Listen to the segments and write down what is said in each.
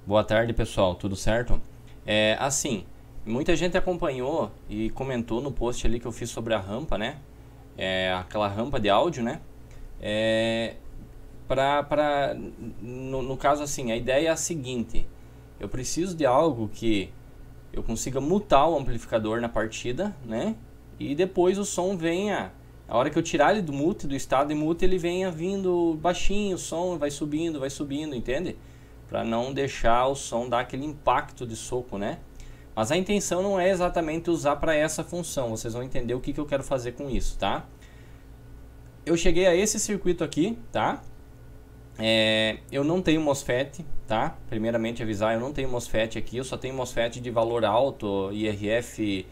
Boa tarde, pessoal. Tudo certo? Assim, muita gente acompanhou e comentou no post ali que eu fiz sobre a rampa, né? Aquela rampa de áudio, né? É, no caso, assim, a ideia é a seguinte: eu preciso de algo que eu consiga mutar o amplificador na partida, né? E depois o som venha. A hora que eu tirar ele do mute, do estado de mute, ele venha vindo baixinho, o som vai subindo, entende? Para não deixar o som dar aquele impacto de soco, né? Mas a intenção não é exatamente usar para essa função. Vocês vão entender o que eu quero fazer com isso, tá? Eu cheguei a esse circuito aqui, tá? Eu não tenho MOSFET, tá? Primeiramente avisar, eu não tenho MOSFET aqui, eu só tenho MOSFET de valor alto, IRF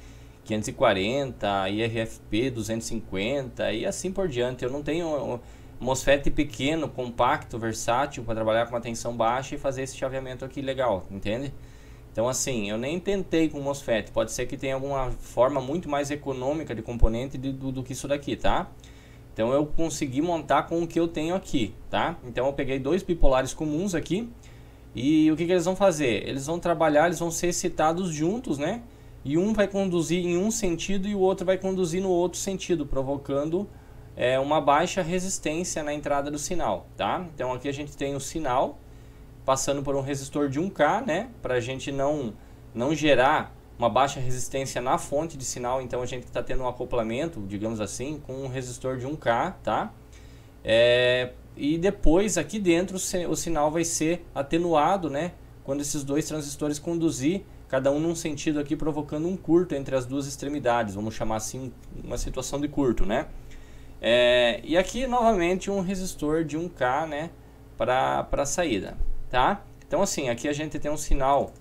540, IRFP 250 e assim por diante. Eu não tenho MOSFET pequeno, compacto, versátil para trabalhar com uma tensão baixa e fazer esse chaveamento aqui legal, entende? Então assim, eu nem tentei com MOSFET, pode ser que tenha alguma forma muito mais econômica de componente do que isso daqui, tá? Então eu consegui montar com o que eu tenho aqui, tá? Então eu peguei dois bipolares comuns aqui e o que eles vão fazer? Eles vão trabalhar, eles vão ser excitados juntos, né? E um vai conduzir em um sentido e o outro vai conduzir no outro sentido, provocando uma baixa resistência na entrada do sinal, tá? Então aqui a gente tem o sinal passando por um resistor de 1K, né? Para a gente não gerar uma baixa resistência na fonte de sinal, então a gente está tendo um acoplamento, digamos assim, com um resistor de 1K, tá? E depois aqui dentro o sinal vai ser atenuado, né? Quando esses dois transistores conduzir, cada um num sentido aqui, provocando um curto entre as duas extremidades, vamos chamar assim, uma situação de curto, né? E aqui novamente um resistor de 1K, né? Para a saída, tá? Então assim, aqui a gente tem um sinal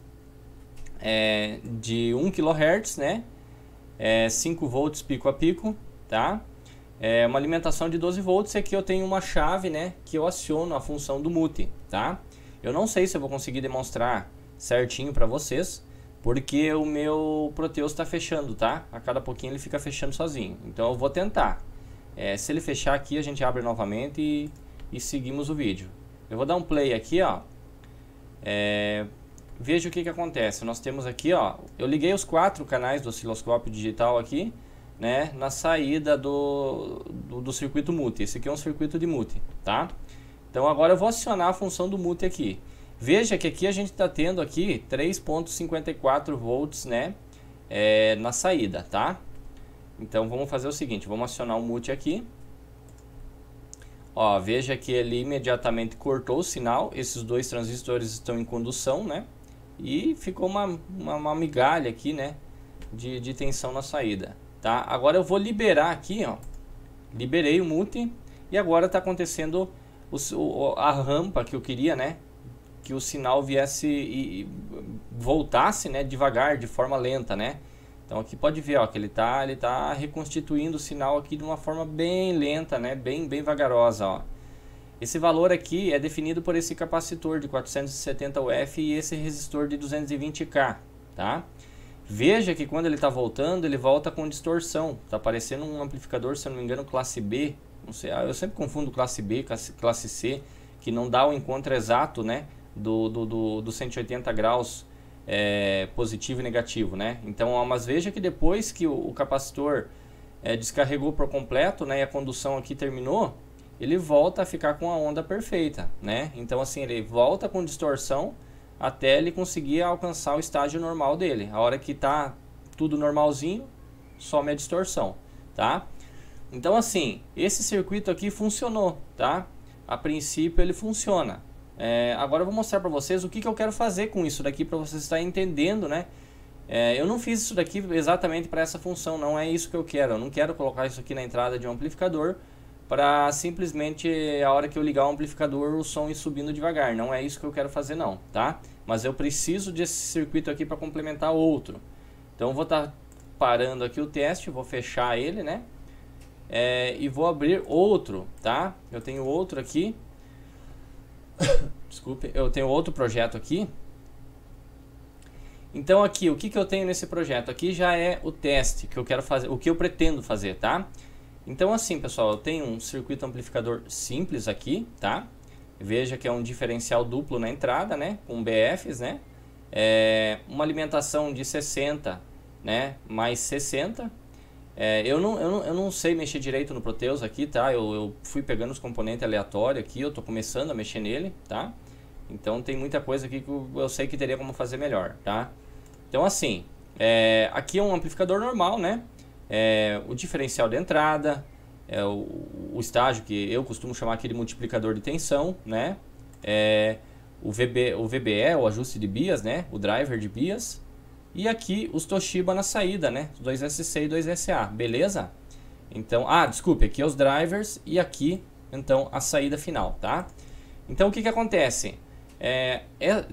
de 1 kHz, né? 5 volts pico a pico, tá? Uma alimentação de 12 volts. E aqui eu tenho uma chave, né? Que eu aciono a função do mute, tá? Eu não sei se eu vou conseguir demonstrar certinho para vocês, porque o meu Proteus está fechando, tá? A cada pouquinho ele fica fechando sozinho. Então eu vou tentar. Se ele fechar aqui, a gente abre novamente e seguimos o vídeo. Eu vou dar um play aqui, ó. Veja o que acontece. Nós temos aqui, ó, eu liguei os 4 canais do osciloscópio digital aqui, né, na saída do circuito mute. Esse aqui é um circuito de mute, tá? Então agora eu vou acionar a função do mute aqui. Veja que aqui a gente está tendo aqui 3.54 volts, né, na saída, tá? Então vamos fazer o seguinte, vamos acionar o mute aqui. Ó, veja que ele imediatamente cortou o sinal. Esses dois transistores estão em condução, né? E ficou uma migalha aqui, né, de tensão na saída, tá? Agora eu vou liberar aqui, ó, liberei o mute e agora está acontecendo a rampa que eu queria, né, que o sinal viesse e voltasse, né, devagar, de forma lenta, né? Então aqui pode ver, ó, que ele tá reconstituindo o sinal aqui de uma forma bem lenta, né, bem vagarosa, ó. Esse valor aqui é definido por esse capacitor de 470 UF e esse resistor de 220K, tá? Veja que quando ele está voltando, ele volta com distorção. Tá parecendo um amplificador, se eu não me engano, classe B. Não sei, eu sempre confundo classe B, classe C, que não dá o encontro exato, né, do 180 graus positivo e negativo, né? Então, mas veja que depois que o capacitor descarregou por completo, né, e a condução aqui terminou, ele volta a ficar com a onda perfeita, né? Então assim, ele volta com distorção até ele conseguir alcançar o estágio normal dele. A hora que tá tudo normalzinho, some a distorção, tá? Então assim, esse circuito aqui funcionou, tá? A princípio ele funciona. Agora eu vou mostrar para vocês o que eu quero fazer com isso daqui, para vocês estarem entendendo, né? Eu não fiz isso daqui exatamente para essa função, não é isso que eu quero. Eu não quero colocar isso aqui na entrada de um amplificador para simplesmente a hora que eu ligar o amplificador o som ir subindo devagar. Não é isso que eu quero fazer não, tá? Mas eu preciso desse circuito aqui para complementar outro. Então eu vou estar parando aqui o teste, vou fechar ele, né? E vou abrir outro, tá? Eu tenho outro aqui. Desculpe, eu tenho outro projeto aqui. Então aqui, o que eu tenho nesse projeto? Aqui já é o teste que eu quero fazer, o que eu pretendo fazer, tá? Então assim, pessoal, eu tenho um circuito amplificador simples aqui, tá? Veja que é um diferencial duplo na entrada, né? Com BFs, né? Uma alimentação de 60, né? Mais 60. Eu não sei mexer direito no Proteus aqui, tá? Eu fui pegando os componentes aleatórios aqui, eu tô começando a mexer nele, tá? Então tem muita coisa aqui que eu sei que teria como fazer melhor, tá? Então assim, aqui é um amplificador normal, né? O diferencial de entrada, o estágio que eu costumo chamar aqui de multiplicador de tensão, né? O VBE, o ajuste de bias, né? O driver de bias. E aqui os Toshiba na saída, né? 2SC e 2SA, beleza? Então, desculpe, aqui é os drivers e aqui, então, a saída final, tá? Então, o que que acontece?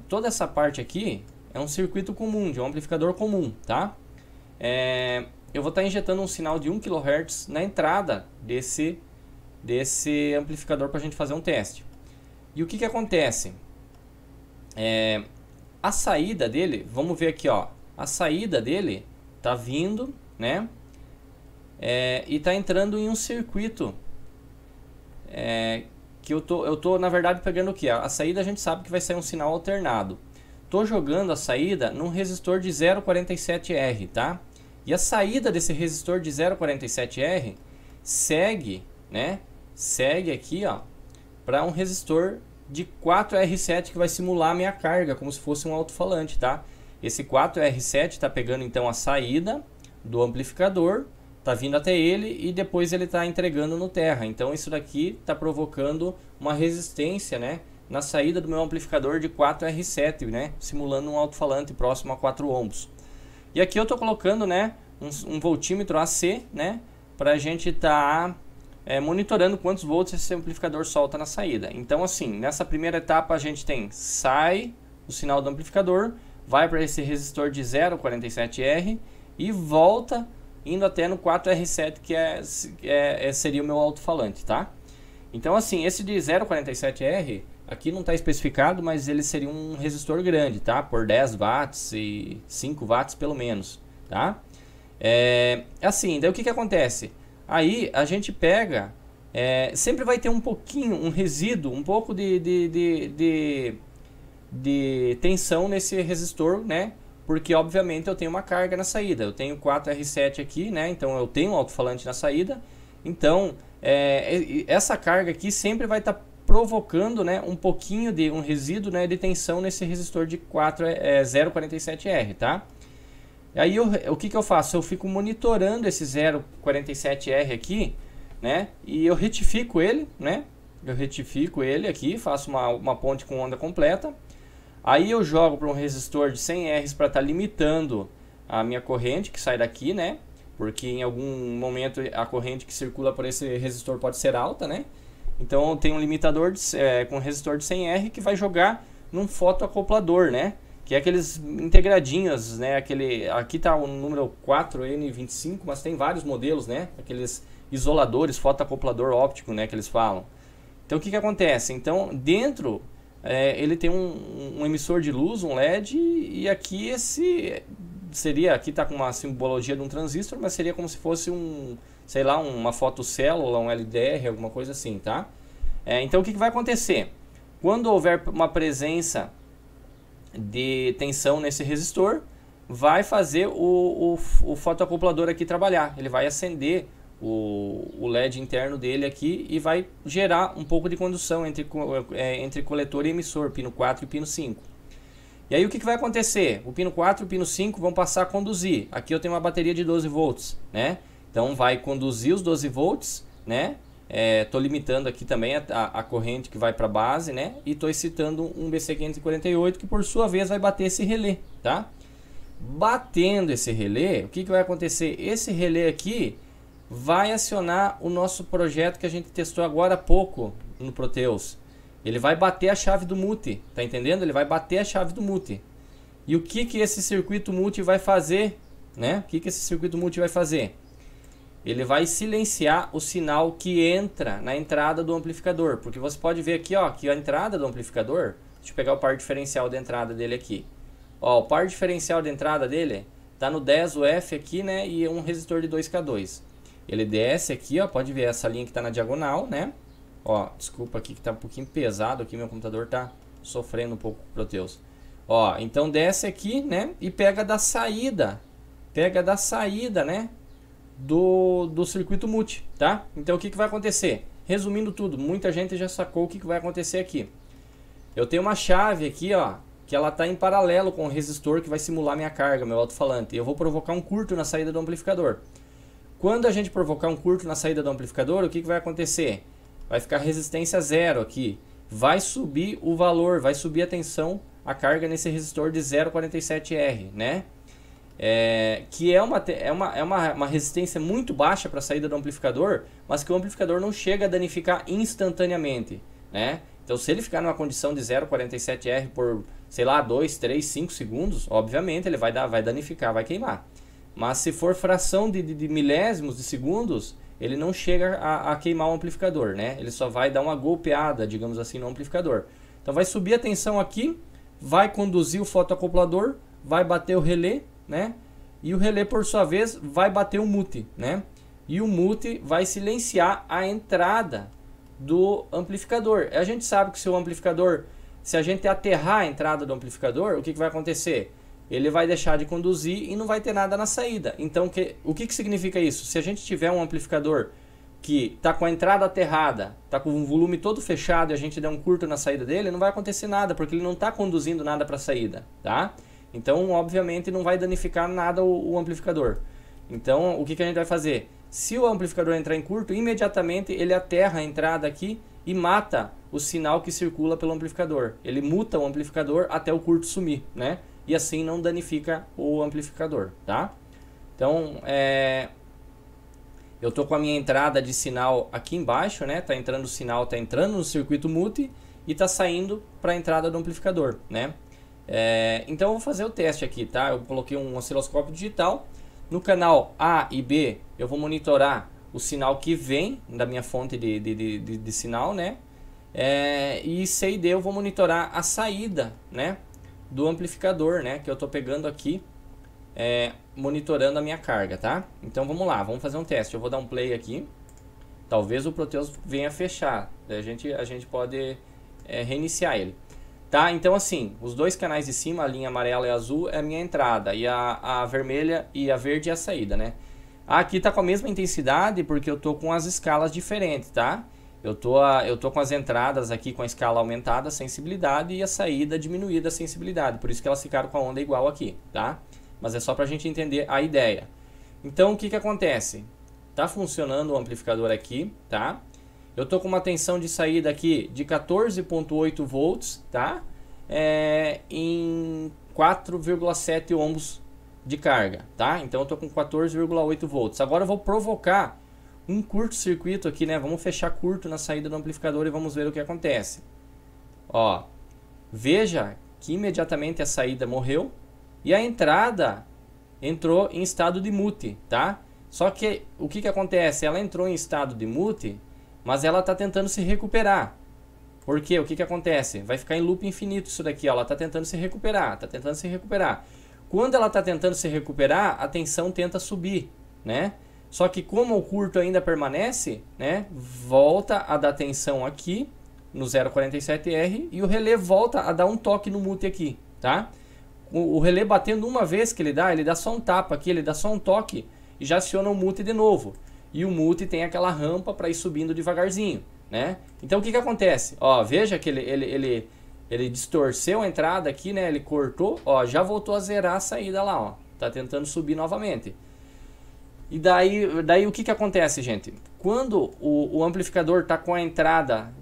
Toda essa parte aqui é um circuito comum, de um amplificador comum, tá? Eu vou estar injetando um sinal de 1 kHz na entrada desse amplificador para a gente fazer um teste. E o que que acontece? A saída dele, vamos ver aqui, ó. A saída dele tá vindo, né? E tá entrando em um circuito que eu tô na verdade pegando o que? A saída a gente sabe que vai sair um sinal alternado. Tô jogando a saída num resistor de 0,47R, tá? E a saída desse resistor de 0,47R segue, né? Segue aqui, ó, para um resistor de 4R7 que vai simular a minha carga, como se fosse um alto-falante, tá? Esse 4R7 está pegando então a saída do amplificador, está vindo até ele e depois ele está entregando no terra. Então isso daqui está provocando uma resistência, né, na saída do meu amplificador de 4R7, né, simulando um alto-falante próximo a 4 ohms. E aqui eu estou colocando, né, um voltímetro AC, né, para a gente estar monitorando quantos volts esse amplificador solta na saída. Então assim, nessa primeira etapa a gente sai o sinal do amplificador, vai para esse resistor de 0,47R e volta indo até no 4R7, que seria o meu alto-falante, tá? Então assim, esse de 0,47R aqui não está especificado, mas ele seria um resistor grande, tá? Por 10 watts e 5 watts pelo menos, tá? Assim, daí o que que acontece? Aí a gente pega, sempre vai ter um pouquinho, um resíduo, um pouco de tensão nesse resistor, né? Porque obviamente eu tenho uma carga na saída. Eu tenho 4R7 aqui, né? Então eu tenho um alto-falante na saída. Então essa carga aqui sempre vai estar provocando, né, um pouquinho de um resíduo, né, de tensão nesse resistor de 0,47R, tá? E aí o que que eu faço? Eu fico monitorando esse 0,47R aqui, né? E eu retifico ele, né? Eu retifico ele aqui, faço uma ponte com onda completa. Aí eu jogo para um resistor de 100 R's para estar limitando a minha corrente que sai daqui, né? Porque em algum momento a corrente que circula por esse resistor pode ser alta, né? Então eu tenho um limitador com resistor de 100 R que vai jogar num fotoacoplador, né? Que é aqueles integradinhos, né? Aqui está o número 4N25, mas tem vários modelos, né? Aqueles isoladores, fotoacoplador óptico, né? Que eles falam. Então o que que acontece? Então dentro ele tem um emissor de luz, um LED, e aqui aqui está com uma simbologia de um transistor, mas seria como se fosse sei lá, uma fotocélula, um LDR, alguma coisa assim, tá? Então o que que vai acontecer? Quando houver uma presença de tensão nesse resistor, vai fazer o fotoacoplador aqui trabalhar. Ele vai acender o LED interno dele aqui e vai gerar um pouco de condução entre coletor e emissor, pino 4 e pino 5. E aí o que vai acontecer? O pino 4 e o pino 5 vão passar a conduzir. Aqui eu tenho uma bateria de 12 volts, né? Então vai conduzir os 12 volts, né? Estou limitando aqui também a corrente que vai para a base, né? E estou excitando um BC548 que por sua vez vai bater esse relé, tá? Batendo esse relé, o que vai acontecer? Esse relé aqui vai acionar o nosso projeto que a gente testou agora há pouco no Proteus. Ele vai bater a chave do mute, tá entendendo? Ele vai bater a chave do mute. E o que que esse circuito mute vai fazer, né? O que que esse circuito mute vai fazer? Ele vai silenciar o sinal que entra na entrada do amplificador, porque você pode ver aqui, ó, que a entrada do amplificador, deixa eu pegar o par diferencial de entrada dele aqui. Ó, o par diferencial de entrada dele tá no 10 UF aqui, né, e um resistor de 2K2. Ele desce aqui, ó, pode ver essa linha que está na diagonal, né? Ó, desculpa aqui que tá um pouquinho pesado aqui, meu computador tá sofrendo um pouco, Proteus. Ó, então desce aqui, né, e pega da saída, né, do circuito multi, tá? Então o que vai acontecer? Resumindo tudo, muita gente já sacou o que vai acontecer aqui. Eu tenho uma chave aqui, ó, que ela está em paralelo com o resistor que vai simular minha carga, meu alto-falante. Eu vou provocar um curto na saída do amplificador. Quando a gente provocar um curto na saída do amplificador, o que vai acontecer? Vai ficar resistência zero aqui. Vai subir o valor, vai subir a tensão, a carga nesse resistor de 0,47R, né? Que é uma resistência muito baixa para a saída do amplificador, mas que o amplificador não chega a danificar instantaneamente, né? Então se ele ficar numa condição de 0,47R por, sei lá, 2, 3, 5 segundos, obviamente ele vai danificar, vai queimar. Mas se for fração de milésimos de segundos, ele não chega a queimar o amplificador, né? Ele só vai dar uma golpeada, digamos assim, no amplificador. Então vai subir a tensão aqui, vai conduzir o fotoacoplador, vai bater o relé, né? E o relé, por sua vez, vai bater o mute, né? E o mute vai silenciar a entrada do amplificador. A gente sabe que se o amplificador, se a gente aterrar a entrada do amplificador, o que vai acontecer? Ele vai deixar de conduzir e não vai ter nada na saída. Então, o que significa isso? Se a gente tiver um amplificador que está com a entrada aterrada, está com o volume todo fechado e a gente der um curto na saída dele, não vai acontecer nada, porque ele não está conduzindo nada para a saída, tá? Então, obviamente, não vai danificar nada o amplificador. Então, o que a gente vai fazer? Se o amplificador entrar em curto, imediatamente ele aterra a entrada aqui e mata o sinal que circula pelo amplificador. Ele muta o amplificador até o curto sumir, né? E assim não danifica o amplificador, tá? Então, eu tô com a minha entrada de sinal aqui embaixo, né? Tá entrando o sinal, tá entrando no circuito multi e tá saindo para a entrada do amplificador, né? Então eu vou fazer o teste aqui, tá? Eu coloquei um osciloscópio digital. No canal A e B eu vou monitorar o sinal que vem da minha fonte de sinal, né? E C e D eu vou monitorar a saída, né, do amplificador, né, que eu tô pegando aqui, monitorando a minha carga, tá? Então vamos lá, vamos fazer um teste. Eu vou dar um play aqui. Talvez o Proteus venha fechar. A gente pode reiniciar ele. Tá? Então assim, os dois canais de cima, a linha amarela e azul é a minha entrada, e a vermelha e a verde é a saída, né? Aqui tá com a mesma intensidade porque eu tô com as escalas diferentes, tá? Eu tô com as entradas aqui com a escala aumentada, a sensibilidade, e a saída diminuída, a sensibilidade. Por isso que elas ficaram com a onda igual aqui, tá? Mas é só pra gente entender a ideia. Então o que acontece? Tá funcionando o amplificador aqui, tá? Eu tô com uma tensão de saída aqui de 14,8 volts, tá? Em 4,7 ohms de carga, tá? Então eu tô com 14,8 volts. Agora eu vou provocar um curto-circuito aqui, né? Vamos fechar curto na saída do amplificador e vamos ver o que acontece. Ó, veja que imediatamente a saída morreu e a entrada entrou em estado de mute, tá? Só que o que acontece? Ela entrou em estado de mute, mas ela está tentando se recuperar. Por quê? O que acontece? Vai ficar em loop infinito isso daqui, ó. Ela está tentando se recuperar, Quando ela está tentando se recuperar, a tensão tenta subir, né? Só que como o curto ainda permanece, né? Volta a dar tensão aqui no 0,47R e o relé volta a dar um toque no mute aqui, tá? O relé batendo uma vez que ele dá só um tapa aqui, ele dá só um toque e já aciona o mute de novo. E o mute tem aquela rampa para ir subindo devagarzinho, né? Então o que acontece? Ó, veja que ele distorceu a entrada aqui, né? Ele cortou, ó, já voltou a zerar a saída lá, ó. Tá tentando subir novamente. E daí o que acontece, gente? Quando o amplificador tá com a entrada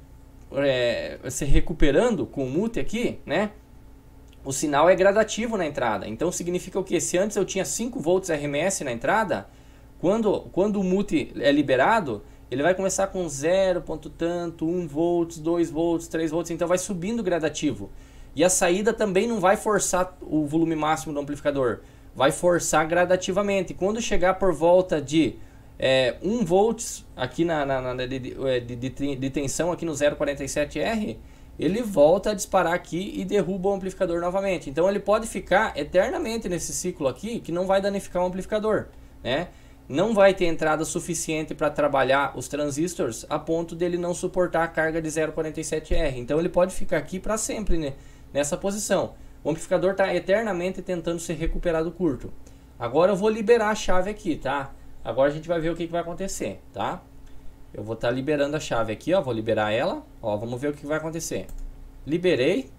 se recuperando com o mute aqui, né? O sinal é gradativo na entrada. Então significa o quê? Se antes eu tinha 5 volts RMS na entrada, quando o mute é liberado, ele vai começar com 0, tanto, 1 volts, 2 volts, 3 volts, então vai subindo gradativo. E a saída também não vai forçar o volume máximo do amplificador, vai forçar gradativamente. Quando chegar por volta de 1 volts aqui de tensão aqui no 0,47R, ele volta a disparar aqui e derruba o amplificador novamente. Então ele pode ficar eternamente nesse ciclo aqui que não vai danificar o amplificador, né? não vai ter entrada suficiente para trabalhar os transistores a ponto dele não suportar a carga de 0,47R. Então ele pode ficar aqui para sempre, né, nessa posição. O amplificador está eternamente tentando se recuperar do curto. Agora eu vou liberar a chave aqui, tá? Agora a gente vai ver o que vai acontecer, tá? Eu vou estar liberando a chave aqui, ó, vou liberar ela, ó, vamos ver o que vai acontecer. Liberei.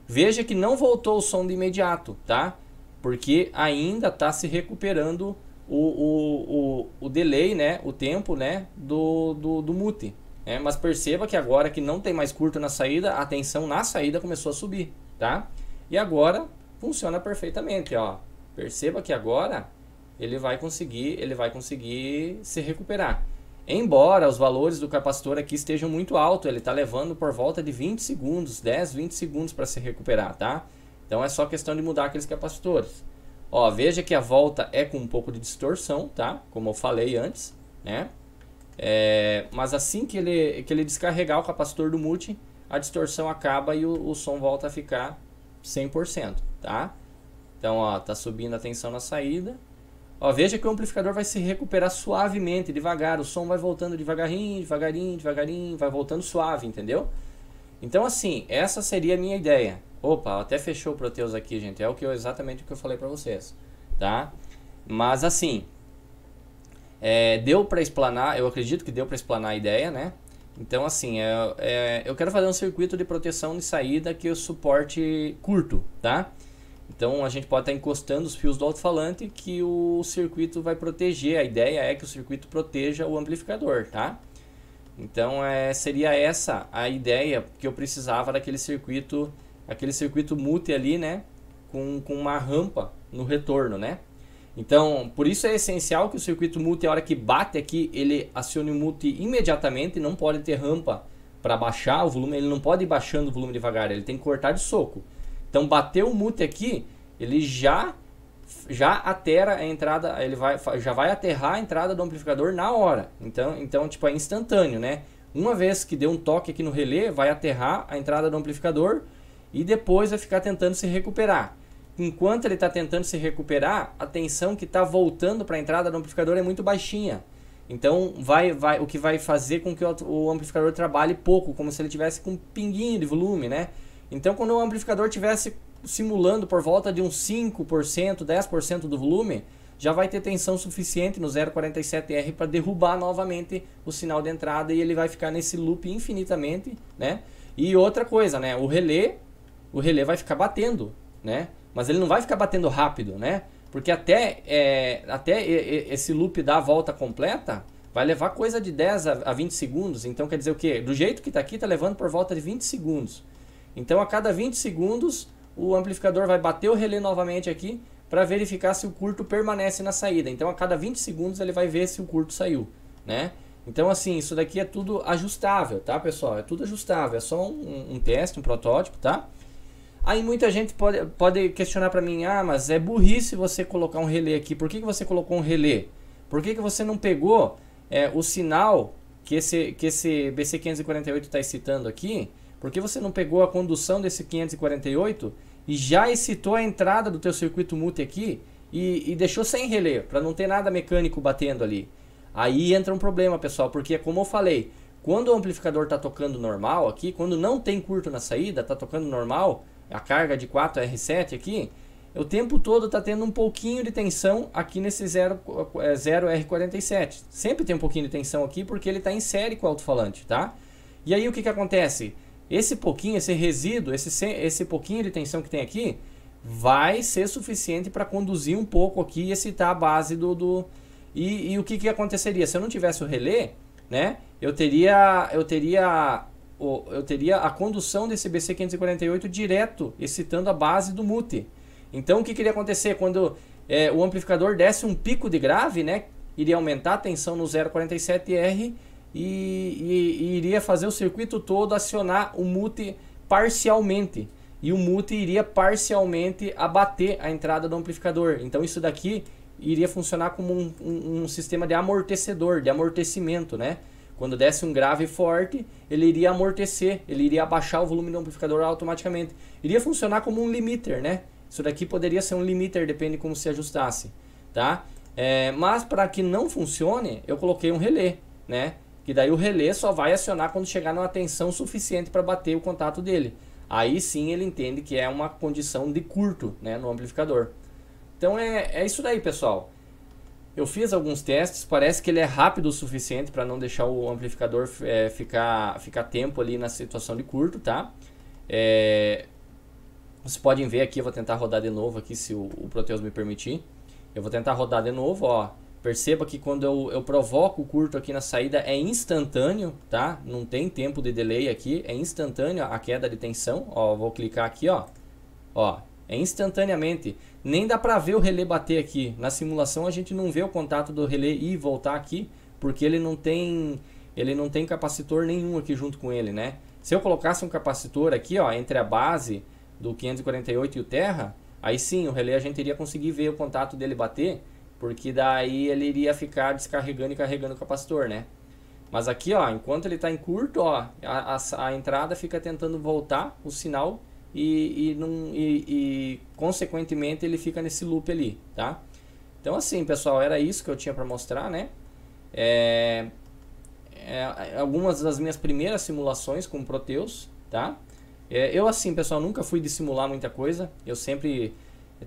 Veja que não voltou o som de imediato, tá? Porque ainda está se recuperando o delay, né? O tempo, né? Do mute. Mas perceba que agora que não tem mais curto na saída, a tensão na saída começou a subir, tá? E agora funciona perfeitamente, ó. Perceba que agora ele vai conseguir se recuperar. Embora os valores do capacitor aqui estejam muito altos, ele está levando por volta de 20 segundos, 10, 20 segundos para se recuperar, tá? Então é só questão de mudar aqueles capacitores. Ó, veja que a volta é com um pouco de distorção, tá? Como eu falei antes, né? Mas assim que ele descarregar o capacitor do mute, a distorção acaba e o som volta a ficar 100%, tá? Então, ó, tá subindo a tensão na saída. Ó, veja que o amplificador vai se recuperar suavemente, devagar. O som vai voltando devagarinho, devagarinho, devagarinho, vai voltando suave, entendeu? Então, assim, essa seria a minha ideia. Opa, até fechou o Proteus aqui, gente. É exatamente o que eu falei pra vocês, tá? Mas, assim, deu pra explanar, eu acredito que deu pra explanar a ideia, né? Então, assim, eu quero fazer um circuito de proteção de saída que eu suporte curto, tá? Então a gente pode estar encostando os fios do alto-falante que o circuito vai proteger. A ideia é que o circuito proteja o amplificador, tá? Então seria essa a ideia que eu precisava daquele circuito, aquele circuito mute ali, né? Com uma rampa no retorno, né? Então por isso é essencial que o circuito mute, a hora que bate aqui, ele acione o mute imediatamente. Não pode ter rampa para baixar o volume, ele não pode ir baixando o volume devagar, ele tem que cortar de soco. Então bateu o mute aqui, ele já atera a entrada, já vai aterrar a entrada do amplificador na hora. Então tipo, é instantâneo, né? Uma vez que deu um toque aqui no relé, vai aterrar a entrada do amplificador e depois vai ficar tentando se recuperar. Enquanto ele está tentando se recuperar, a tensão que está voltando para a entrada do amplificador é muito baixinha. Então o que vai fazer com que o amplificador trabalhe pouco, como se ele tivesse com um pinguinho de volume, né? Então quando o amplificador estivesse simulando por volta de uns 5%, 10% do volume, já vai ter tensão suficiente no 0,47R para derrubar novamente o sinal de entrada e ele vai ficar nesse loop infinitamente, né? E outra coisa, né? O relé vai ficar batendo, né? Mas ele não vai ficar batendo rápido, né? Porque até esse loop dar a volta completa vai levar coisa de 10 a 20 segundos. Então quer dizer o quê? Do jeito que está aqui, está levando por volta de 20 segundos. Então a cada 20 segundos o amplificador vai bater o relé novamente aqui para verificar se o curto permanece na saída. Então a cada 20 segundos ele vai ver se o curto saiu, né? Então assim, isso daqui é tudo ajustável, tá, pessoal? É tudo ajustável, é só um teste, um protótipo, tá? Aí muita gente pode questionar para mim, mas é burrice você colocar um relé aqui. Por que você colocou um relé? Por que você não pegou o sinal que esse BC548 está excitando aqui? Por que você não pegou a condução desse 548 e já excitou a entrada do teu circuito mute aqui e deixou sem relé, para não ter nada mecânico batendo ali? Aí entra um problema, pessoal, porque como eu falei, quando o amplificador está tocando normal aqui, quando não tem curto na saída, está tocando normal, a carga de 4R7 aqui, o tempo todo está tendo um pouquinho de tensão aqui nesse 0R47. Sempre tem um pouquinho de tensão aqui porque ele está em série com o alto-falante, tá? E aí o que acontece? Esse pouquinho, esse resíduo, esse pouquinho de tensão que tem aqui, vai ser suficiente para conduzir um pouco aqui e excitar a base E o que aconteceria? Se eu não tivesse o relé, né, eu teria a condução desse BC548 direto, excitando a base do mute. Então o que iria acontecer? Quando o amplificador desse um pico de grave, né, iria aumentar a tensão no 0,47R e iria fazer o circuito todo acionar o mute parcialmente. E o mute iria parcialmente abater a entrada do amplificador. Então isso daqui iria funcionar como um sistema de amortecedor, de amortecimento, né? Quando desse um grave forte, ele iria amortecer, ele iria abaixar o volume do amplificador automaticamente. Iria funcionar como um limiter, né? Isso daqui poderia ser um limiter, depende de como se ajustasse, tá? Mas para que não funcione, eu coloquei um relé, né? Que daí o relé só vai acionar quando chegar numa tensão suficiente para bater o contato dele. Aí sim ele entende que é uma condição de curto, né, no amplificador. Então é isso daí, pessoal. Eu fiz alguns testes, parece que ele é rápido o suficiente para não deixar o amplificador ficar tempo ali na situação de curto, tá? Vocês podem ver aqui, eu vou tentar rodar de novo aqui se o Proteus me permitir. Eu vou tentar rodar de novo, ó. Perceba que quando eu provoco o curto aqui na saída é instantâneo, tá? Não tem tempo de delay aqui, é instantâneo a queda de tensão. Ó, vou clicar aqui, ó. Ó, é instantaneamente. Nem dá pra ver o relé bater aqui. Na simulação a gente não vê o contato do relé ir e voltar aqui, porque ele não tem capacitor nenhum aqui junto com ele, né? Se eu colocasse um capacitor aqui, ó, entre a base do 548 e o Terra, aí sim o relé a gente iria conseguir ver o contato dele bater, porque daí ele iria ficar descarregando e carregando o capacitor, né? Mas aqui, ó, enquanto ele está em curto, ó, a entrada fica tentando voltar o sinal e consequentemente ele fica nesse loop ali, tá? Então assim, pessoal, era isso que eu tinha para mostrar, né? Algumas das minhas primeiras simulações com Proteus, tá? Eu assim, pessoal, nunca fui de simular muita coisa. Eu sempre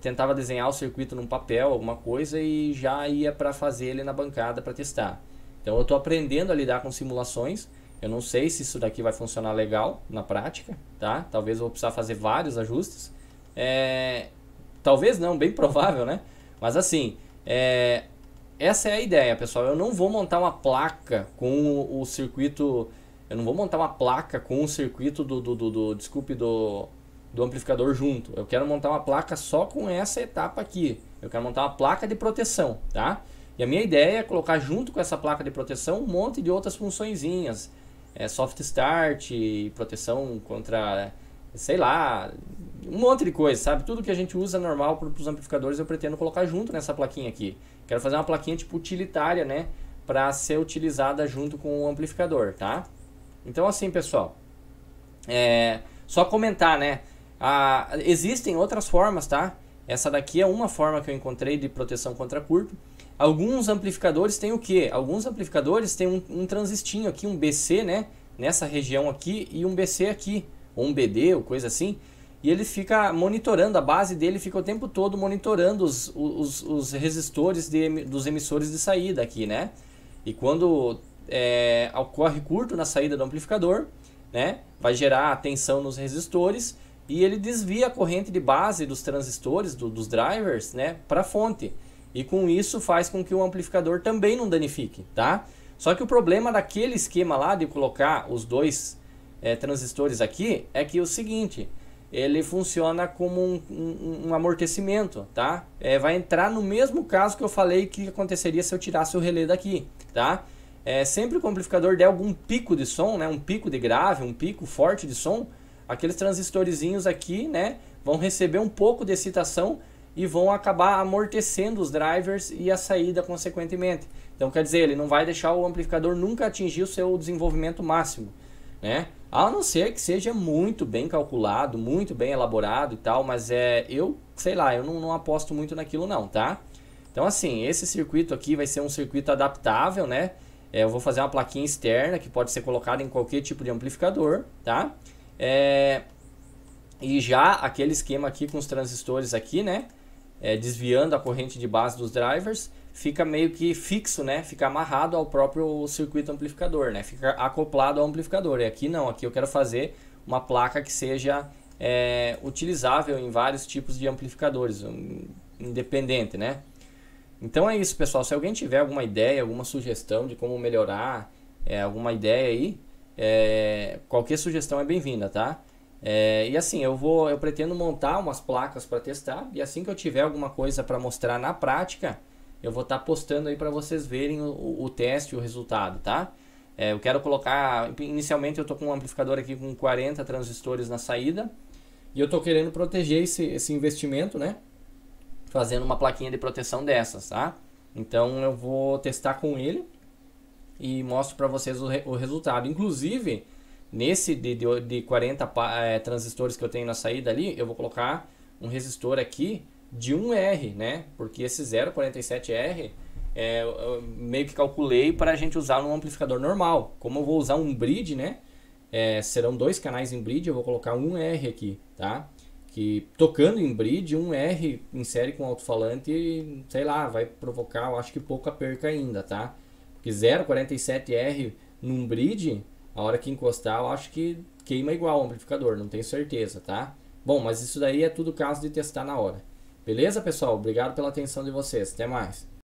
tentava desenhar o circuito num papel, alguma coisa, e já ia para fazer ele na bancada para testar. Então eu estou aprendendo a lidar com simulações. Eu não sei se isso daqui vai funcionar legal na prática, tá? Talvez eu vou precisar fazer vários ajustes. Talvez não, bem provável, né? Mas assim, essa é a ideia, pessoal. Eu não vou montar uma placa com o circuito... Eu não vou montar uma placa com o circuito do amplificador junto. Eu quero montar uma placa só com essa etapa aqui. Eu quero montar uma placa de proteção, tá? E a minha ideia é colocar junto com essa placa de proteção um monte de outras funçõezinhas. Soft start, proteção contra, sei lá, um monte de coisa, sabe? Tudo que a gente usa normal para os amplificadores eu pretendo colocar junto nessa plaquinha aqui. Quero fazer uma plaquinha tipo utilitária, né? Para ser utilizada junto com o amplificador, tá? Então assim, pessoal, só comentar, né? Existem outras formas, tá? Essa daqui é uma forma que eu encontrei de proteção contra curto. Alguns amplificadores têm o que? Alguns amplificadores têm um transistinho aqui, um BC, né? Nessa região aqui e um BC aqui, ou um BD, ou coisa assim. E ele fica monitorando, a base dele fica o tempo todo monitorando os resistores dos emissores de saída aqui, né? E quando ocorre curto na saída do amplificador, né? Vai gerar tensão nos resistores e ele desvia a corrente de base dos transistores, dos drivers, né? Para a fonte. E com isso faz com que o amplificador também não danifique, tá? Só que o problema daquele esquema lá de colocar os dois transistores aqui é que é o seguinte, ele funciona como um amortecimento, tá? Vai entrar no mesmo caso que eu falei que aconteceria se eu tirasse o relé daqui, tá? Sempre que o amplificador der algum pico de som, né? Um pico de grave, um pico forte de som, aqueles transistorzinhos aqui, né? Vão receber um pouco de excitação e vão acabar amortecendo os drivers e a saída consequentemente. Então quer dizer, ele não vai deixar o amplificador nunca atingir o seu desenvolvimento máximo, né? A não ser que seja muito bem calculado, muito bem elaborado e tal, mas eu sei lá, eu não aposto muito naquilo não, tá? Então assim, esse circuito aqui vai ser um circuito adaptável, né? Eu vou fazer uma plaquinha externa que pode ser colocada em qualquer tipo de amplificador, tá? E já aquele esquema aqui com os transistores aqui, né? Desviando a corrente de base dos drivers, fica meio que fixo, né? Fica amarrado ao próprio circuito amplificador, né? Fica acoplado ao amplificador. E aqui não, aqui eu quero fazer uma placa que seja utilizável em vários tipos de amplificadores, independente, né? Então é isso, pessoal. Se alguém tiver alguma ideia, alguma sugestão de como melhorar, alguma ideia aí, qualquer sugestão é bem-vinda, tá? E assim, eu pretendo montar umas placas para testar, e assim que eu tiver alguma coisa para mostrar na prática, eu vou estar postando aí para vocês verem o teste e o resultado, tá? Eu quero colocar, inicialmente eu tô com um amplificador aqui com 40 transistores na saída, e eu tô querendo proteger esse investimento, né? Fazendo uma plaquinha de proteção dessas, tá? Então eu vou testar com ele e mostro para vocês o resultado. Inclusive, nesse de 40 transistores que eu tenho na saída ali, eu vou colocar um resistor aqui de 1R, né? Porque esse 0,47R eu meio que calculei para a gente usar num amplificador normal. Como eu vou usar um bridge, né? Serão 2 canais em bridge, eu vou colocar 1R aqui, tá? Que tocando em bridge, 1R em série com alto-falante, sei lá, vai provocar, eu acho que pouca perca ainda, tá? Porque 0,47R num bridge, a hora que encostar, eu acho que queima igual o amplificador, não tenho certeza, tá? Bom, mas isso daí é tudo caso de testar na hora. Beleza, pessoal? Obrigado pela atenção de vocês. Até mais.